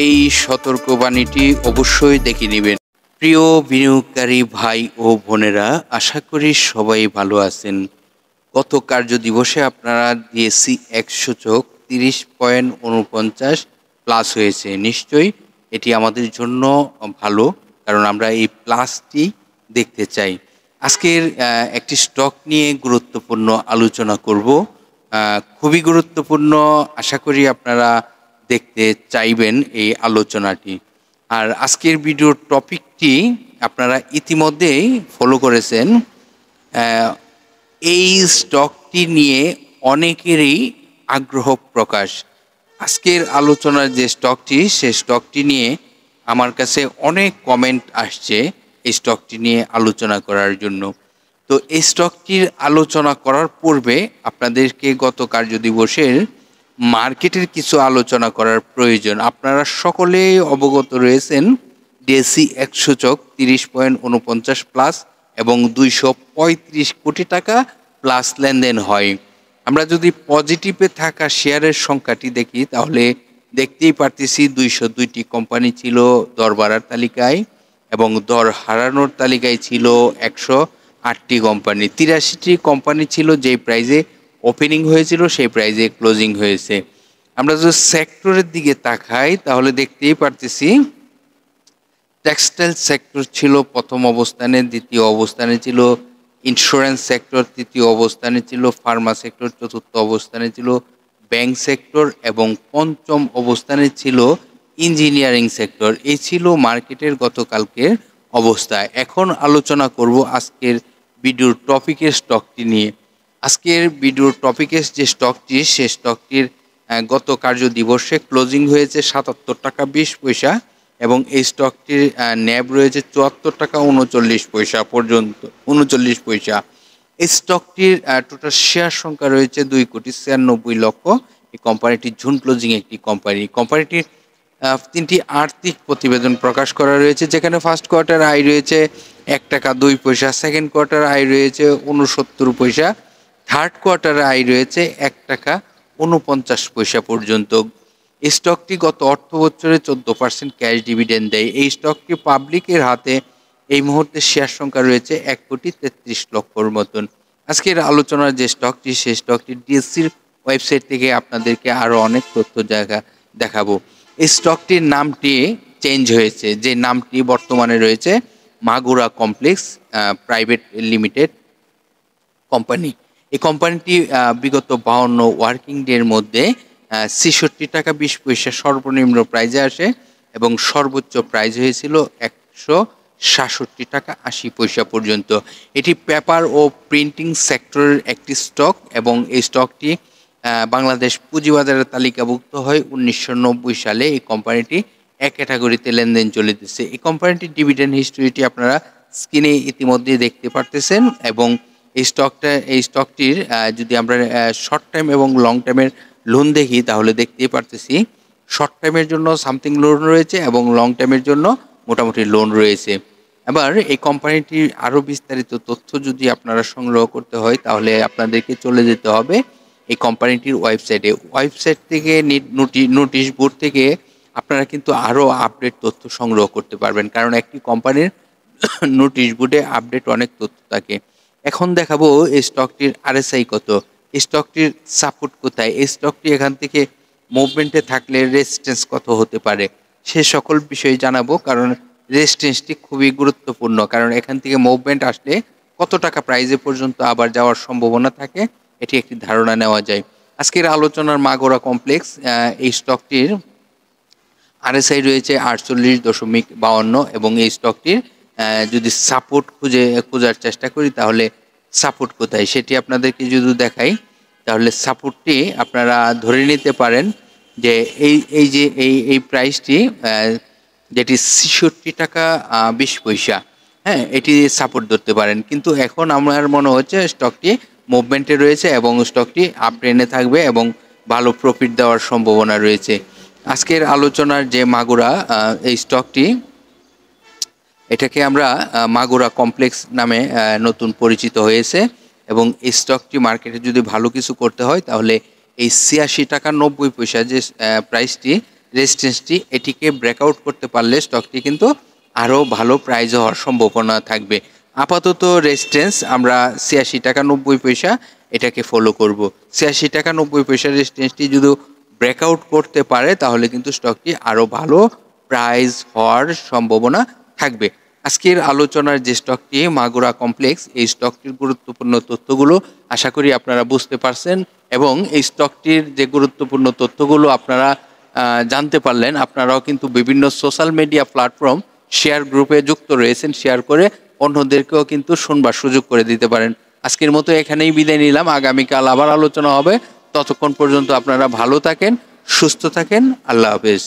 এই সতর্কবাণীটি অবশ্যই দেখে নেবেন। প্রিয় বিনিয়োগকারী ভাই ও বোনেরা, আশা করি সবাই ভালো আছেন। গত কার্য দিবসে আপনারা ডিএসসি 100 সূচক 30.49 প্লাস হয়েছে। নিশ্চয়ই এটি আমাদের জন্য ভালো, কারণ আমরা এই প্লাসটি দেখতে চাই। আজকের একটি স্টক নিয়ে গুরুত্বপূর্ণ আলোচনা করব। খুবই গুরুত্বপূর্ণ, আশা করি আপনারা দেখতে চাইবেন এই আলোচনাটি। আর আজকের ভিডিওর টপিকটি আপনারা ইতিমধ্যেই ফলো করেছেন। এই স্টকটি নিয়ে অনেকেরই আগ্রহ প্রকাশ। আজকের আলোচনার যে স্টকটি, সে স্টকটি নিয়ে আমার কাছে অনেক কমেন্ট আসছে এই স্টকটি নিয়ে আলোচনা করার জন্য। তো এই স্টকটির আলোচনা করার পূর্বে আপনাদেরকে গত কার্য দিবসের মার্কেটের কিছু আলোচনা করার প্রয়োজন। আপনারা সকলেই অবগত রয়েছেন ডিএসসি 100 সূচক 30.49 প্লাস এবং 235 কোটি টাকা প্লাস লেনদেন হয়। আমরা যদি পজিটিভে থাকা শেয়ারের সংখ্যাটি দেখি, তাহলে দেখতেই পারতেছি 202টি কোম্পানি ছিল দর বাড়ার তালিকায় এবং দর হারানোর তালিকায় ছিল 108টি কোম্পানি। 83টি কোম্পানি ছিল যেই প্রাইজে ওপেনিং হয়েছিল সেই প্রাইজে ক্লোজিং হয়েছে। আমরা যদি সেক্টরের দিকে তাকাই, তাহলে দেখতেই পারতেছি টেক্সটাইল সেক্টর ছিল প্রথম অবস্থানে, দ্বিতীয় অবস্থানে ছিল ইন্স্যুরেন্স সেক্টর, তৃতীয় অবস্থানে ছিল ফার্মা সেক্টর, চতুর্থ অবস্থানে ছিল ব্যাংক সেক্টর এবং পঞ্চম অবস্থানে ছিল ইঞ্জিনিয়ারিং সেক্টর। এই ছিল মার্কেটের গতকালকের অবস্থা। এখন আলোচনা করব আজকের ভিডিওর টপিকের স্টকটি নিয়ে। আজকের ভিডিওর টপিকের যে স্টকটি, সে স্টকটির গত কার্য দিবসে ক্লোজিং হয়েছে 77 টাকা 20 পয়সা এবং এই স্টকটির ন্যাব রয়েছে 74 টাকা 39 পয়সা পর্যন্ত, 39 পয়সা। এই স্টকটির টোটাল শেয়ার সংখ্যা রয়েছে 2,96,00,000। এই কোম্পানিটি জুন ক্লোজিং একটি কোম্পানি। কোম্পানিটির 3টি আর্থিক প্রতিবেদন প্রকাশ করা রয়েছে, যেখানে ফার্স্ট কোয়ার্টার আয় রয়েছে 1 টাকা 2 পয়সা, সেকেন্ড কোয়ার্টার আয় রয়েছে 69 পয়সা, থার্ড কোয়ার্টারে আয় রয়েছে 1 টাকা 49 পয়সা পর্যন্ত। এই স্টকটি গত অর্থ বছরে 14% ক্যাশ ডিভিডেন্ড দেয়। এই স্টকটি পাবলিকের হাতে এই মুহূর্তে শেয়ার সংখ্যা রয়েছে 1,33,00,000 মতন। আজকের আলোচনার যে স্টকটি, সেই স্টকটি ডিএসসির ওয়েবসাইট থেকে আপনাদেরকে আরও অনেক তথ্য দেখাবো। এই স্টকটির নামটি চেঞ্জ হয়েছে, যে নামটি বর্তমানে রয়েছে Magura complex private limited company. এই কোম্পানিটি বিগত 52 ওয়ার্কিং ডের মধ্যে 66 টাকা 20 পয়সা সর্বনিম্ন প্রাইজে আসে এবং সর্বোচ্চ প্রাইজ হয়েছিল 166 টাকা 80 পয়সা পর্যন্ত। এটি পেপার ও প্রিন্টিং সেক্টরের একটি স্টক এবং এই স্টকটি বাংলাদেশ পুঁজিবাজারের তালিকাভুক্ত হয় 1990 সালে। এই কোম্পানিটি এক ক্যাটাগরিতে লেনদেন চলিতেছে। এই কোম্পানিটির ডিভিডেন্ড হিস্ট্রিটি আপনারা স্ক্রিনে ইতিমধ্যে দেখতে পারতেছেন এবং এই স্টকটির যদি আমরা শর্ট টাইম এবং লং টাইমের লোন দেখি, তাহলে দেখতেই পারতেছি শর্ট টাইমের জন্য সামথিং লোন রয়েছে এবং লং টাইমের জন্য মোটামুটি লোন রয়েছে। এবার এই কোম্পানিটির আরও বিস্তারিত তথ্য যদি আপনারা সংগ্রহ করতে হয়, তাহলে আপনাদেরকে চলে যেতে হবে এই কোম্পানিটির ওয়েবসাইটে। ওয়েবসাইট থেকে নোটিশ বোর্ড থেকে আপনারা কিন্তু আরও আপডেট তথ্য সংগ্রহ করতে পারবেন, কারণ একটি কোম্পানির নোটিশ বোর্ডে আপডেট অনেক তথ্য থাকে। এখন দেখাবো এই স্টকটির আরএসআই কত, এই স্টকটির সাপোর্ট কোথায়, এই স্টকটি এখান থেকে মুভমেন্টে থাকলে রেজিস্ট্যান্স কত হতে পারে, সে সকল বিষয় জানাবো। কারণ রেজিস্ট্যান্সটি খুবই গুরুত্বপূর্ণ, কারণ এখান থেকে মুভমেন্ট আসলে কত টাকা প্রাইজে পর্যন্ত আবার যাওয়ার সম্ভাবনা থাকে, এটি একটি ধারণা নেওয়া যায়। আজকের আলোচনার মাগুরা কমপ্লেক্স এই স্টকটির আরএসআই রয়েছে 48.52 এবং এই স্টকটির যদি সাপোর্ট খোঁজার চেষ্টা করি, তাহলে সাপোর্ট কোথায় সেটি আপনাদেরকে যদি দেখাই, তাহলে সাপোর্টটি আপনারা ধরে নিতে পারেন যে এই প্রাইসটি যেটি 66 টাকা 20 পয়সা, হ্যাঁ, এটি সাপোর্ট ধরতে পারেন। কিন্তু এখন আমার মনে হচ্ছে স্টকটি মুভমেন্টে রয়েছে এবং স্টকটি আপ ট্রেন্ডে থাকবে এবং ভালো প্রফিট দেওয়ার সম্ভাবনা রয়েছে। আজকের আলোচনার যে মাগুরা এই স্টকটি, এটাকে আমরা মাগুরা কমপ্লেক্স নামে নতুন পরিচিত হয়েছে এবং এই স্টকটি মার্কেটে যদি ভালো কিছু করতে হয়, তাহলে এই 86 টাকা 90 পয়সা যে প্রাইসটি রেজিস্ট্যান্সটি এটিকে ব্রেকআউট করতে পারলে স্টকটি কিন্তু আরও ভালো প্রাইজ হওয়ার সম্ভাবনা থাকবে। আপাতত রেজিস্ট্যান্স আমরা ৮৬ টাকা ৯০ পয়সা এটাকে ফলো করব। ৮৬ টাকা ৯০ পয়সা রেজিস্ট্যান্সটি যদি ব্রেকআউট করতে পারে তাহলে কিন্তু স্টকটি আরও ভালো প্রাইজ হওয়ার সম্ভাবনা থাকবে। আজকের আলোচনার যে স্টকটি মাগুরা কমপ্লেক্স, এই স্টকটির গুরুত্বপূর্ণ তথ্যগুলো আশা করি আপনারা বুঝতে পারছেন এবং এই স্টকটির যে গুরুত্বপূর্ণ তথ্যগুলো আপনারা জানতে পারলেন। আপনারাও কিন্তু বিভিন্ন সোশ্যাল মিডিয়া প্ল্যাটফর্ম শেয়ার গ্রুপে যুক্ত রয়েছেন, শেয়ার করে অন্যদেরকেও কিন্তু শুনবার সুযোগ করে দিতে পারেন। আজকের মতো এখানেই বিদায় নিলাম, আগামীকাল আবার আলোচনা হবে। ততক্ষণ পর্যন্ত আপনারা ভালো থাকেন, সুস্থ থাকেন, আল্লাহ হাফেজ।